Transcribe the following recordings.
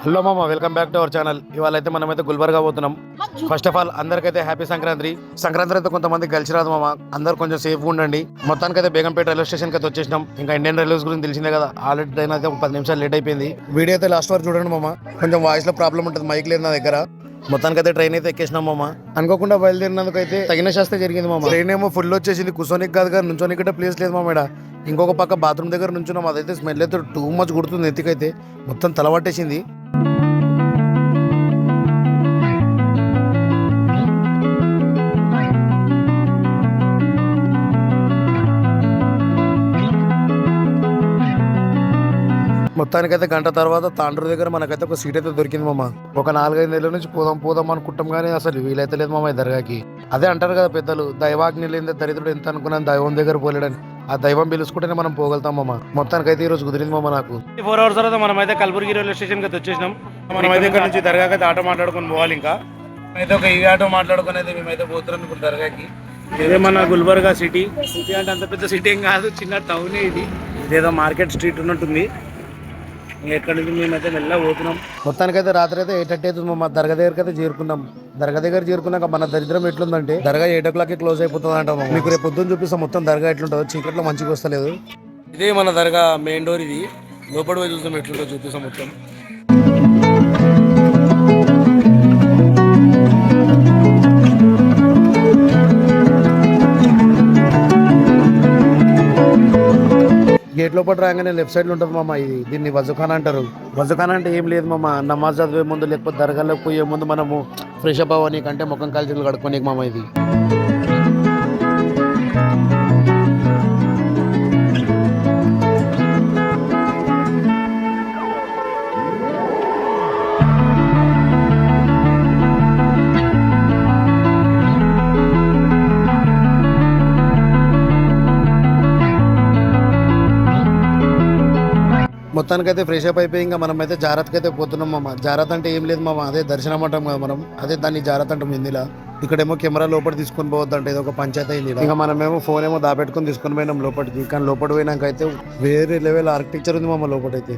Hello మామ, welcome back to our channel. ఇవాళ అయితే మనమైతే గుల్బర్గా పోతున్నాం. ఫస్ట్ ఆఫ్ ఆల్ అందరికైతే హ్యాపీ సంక్రాంతి. సంక్రాంతి అయితే కొంతమంది కలిసి రాదు మామ, అందరు కొంచెం సేఫ్గా ఉండండి. మొత్తానికి అయితే బేగంపేట రైల్వే స్టేషన్కి అయితే వచ్చేసినాం. ఇంకా ఇండియన్ రైల్వేస్ గురించి తెలిసిందే కదా, ఆల్రెడీ ట్రైన్ అయితే ఒక 10 నిమిషాలు లేట్ అయిపోయింది. వీడియో అయితే లాస్ట్ వరకు చూడండి మామ, కొంచెం వాయిస్ లో ప్రాబ్లం ఉంటుంది, మైక్ లేదు నా దగ్గర. మొత్తానికి అయితే ట్రైన్ అయితే ఎక్కేసినాం మామ. అనుకోకుండా బయలుదేరినందుకు అయితే తగిన శాస్త్రం జరిగింది మామ. ట్రైన్ ఏమో ఫుల్ వచ్చేసింది, కూర్చోనికి కాదు కానీ నుంచోనికి ప్లేస్ లేదు మామ. ఇంకొక పక్క బాత్రూమ్ దగ్గర నుంచున్నాం, అదైతే స్మెల్ అయితే టూ మచ్ కుడుతుంది, ఎత్తికైతే మొత్తం తలపట్టేసింది. మొత్తానికైతే గంట తర్వాత తాండ్రు దగ్గర మనకైతే ఒక సీట్ అయితే దొరికింది మామ. ఒక 4-5 నెలల నుంచి పోదాం అనుకుంటాం కానీ అసలు వీలైతే లేదు మామ ఈ దర్గాకి. అదే అంటారు కదా పెద్దలు, దైవాగ్ని లేని దరిద్రుడు ఎంత అనుకున్నాను దైవం దగ్గర పోలేడని. ఆ దైవం పిలుచుకుంటేనే మనం పోగలుగుతాం మామ. మొత్తానికైతే ఈ రోజు కుదిరింది మామ నాకు. 4 hours తర్వాత మనం అయితే కల్బుర్గి రైల్వే స్టేషన్ అయితే వచ్చేసినాం. మనం అయితే ఇక్కడ నుంచి దర్గాకి అయితే ఆటో మాట్లాడుకొని పోవాలి. ఇంకా అయితే ఒక ఈ ఆటో మాట్లాడుకుని అయితే మేమైతే పోతున్నాం ఇప్పుడు దర్గాకి. ఇదే మన గుల్బర్గా సిటీ అంటే అంత పెద్ద సిటీ ఏం కాదు, చిన్న టౌనే ఇది. ఇదేదో మార్కెట్ స్ట్రీట్ ఉన్నట్టుంది. ఎక్కడి నుంచి మేమైతే మెల్లగా పోతున్నాం. మొత్తానికైతే రాత్రి అయితే 8:30 అవుతుంది మా దర్గా దగ్గరికి అయితే చేరుకున్నాం. దర్గా దగ్గర చేరుకున్నాక మన దరిద్రం ఎట్లుందంటే దర్గా 8 o'clock క్లోజ్ అయిపోతుంది అంటాం. మీకు రేపు పొద్దున్న చూపిస్తాం మొత్తం దర్గా ఎట్లుంటుందో. చీకట్లో మంచిగా వస్తలేదు. ఇదే మన దర్గా మెయిన్ డోర్. ఇది లోపల పోయి చూస్తాం ఎట్లుంటుందో చూపిస్తాం మొత్తం. గేట్ లోపల రాగానే లెఫ్ట్ సైడ్ లో ఉంటుంది మామ. ఇది దీన్ని వజుఖానా అంటారు. వజుఖానా అంటే ఏం లేదు మామ, నమాజ్ చదివే ముందు లేకపోతే దర్గాలోకి పోయే ముందు మనము ఫ్రెష్ అప్ అవ్వనీకి అంటే ముఖం కాల్చీలు కడుక్కోనీకి మామ ఇది. మొత్తానికైతే ఫ్రెష్ అప్ అయిపోయి ఇంకా మనం అయితే జాగ్రత్తగా అయితే పోతున్నాం మామ. జాగ్రత్త అంటే ఏం లేదు మామ, అదే దర్శనం అంటాం కదా మనం, అదే దాన్ని జాగ్రత్త అంటాం హిందీలో. ఇక్కడేమో కెమెరా లోపల తీసుకొని పోవద్దు అంటే ఇది ఒక పంచాయతీ అయింది. ఇంకా మనమేమో ఫోన్ ఏమో దాపెట్టుకొని తీసుకొని పోయినాం లోపలికి. కానీ లోపల పోయినాక అయితే వేరే లెవెల్ ఆర్కిటెక్చర్ ఉంది మామ లోపలైతే.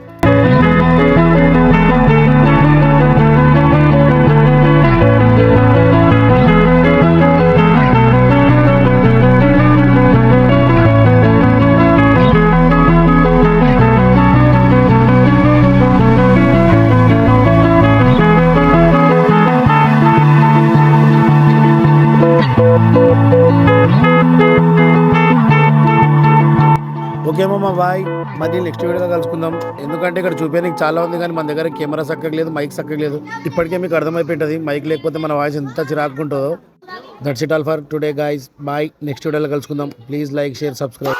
ఓకే మామ, బాయ్. మళ్ళీ నెక్స్ట్ వీడియోలో కలుసుకుందాం. ఎందుకంటే ఇక్కడ చూపించడానికి చాలా ఉంది కానీ మన దగ్గర కెమెరా చక్కగా లేదు, మైక్ చక్కగా లేదు. ఇప్పటికే మీకు అర్థమైపోయింది మైక్ లేకపోతే మన వాయిస్ ఎంత చిరాకుంటుందో. That's it all for today guys. Bye. Next వీడియోలో కలుసుకుందాం. Please like, share, subscribe.